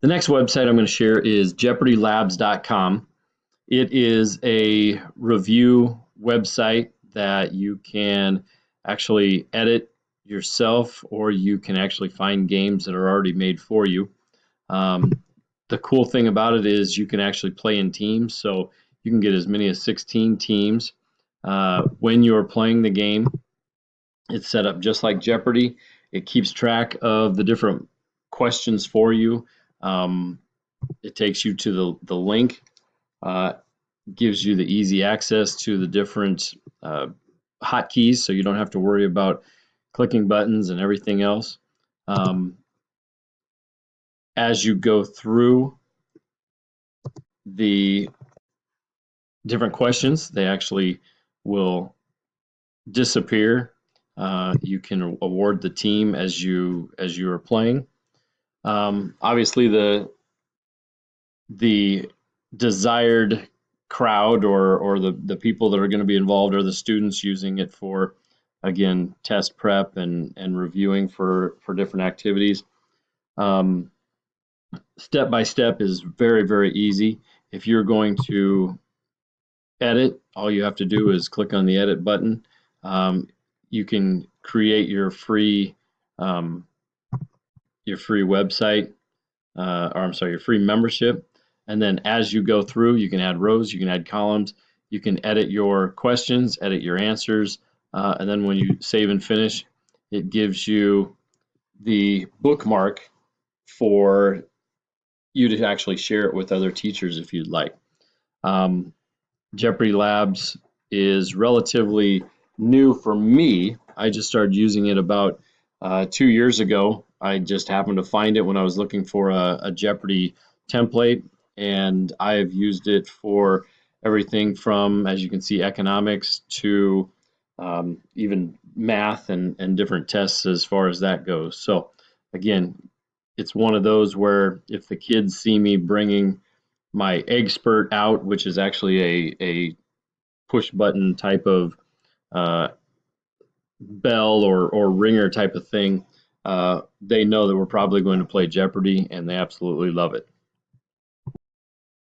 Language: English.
The next website I'm going to share is jeopardylabs.com. It is a review website that you can actually edit yourself, or you can actually find games that are already made for you. Um, the cool thing about it is you can actually play in teams, so you can get as many as 16 teams. When you're playing the game, it's set up just like Jeopardy. It keeps track of the different questions for you. It takes you to the link, uh, gives you the easy access to the different hotkeys, so you don't have to worry about clicking buttons and everything else. As you go through the different questions, they actually will disappear. You can award the team as you are playing. Obviously, the desired crowd, or the people that are going to be involved, are the students using it for, again, test prep and reviewing for different activities. Step by step is very, very easy. If you're going to edit, all you have to do is click on the edit button. You can create um, your free website, or I'm sorry, your free membership. And then as you go through, you can add rows, you can add columns, you can edit your questions, edit your answers, and then when you save and finish, it gives you the bookmark for you to actually share it with other teachers if you'd like. Um, Jeopardy Labs is relatively new for me. I just started using it about 2 years ago. I just happened to find it when I was looking for a Jeopardy template, and I have used it for everything from, as you can see, economics to even math and different tests as far as that goes. So again, it's one of those where if the kids see me bringing my expert out, which is actually a push button type of uh, bell or ringer type of thing, they know that we're probably going to play Jeopardy, and they absolutely love it.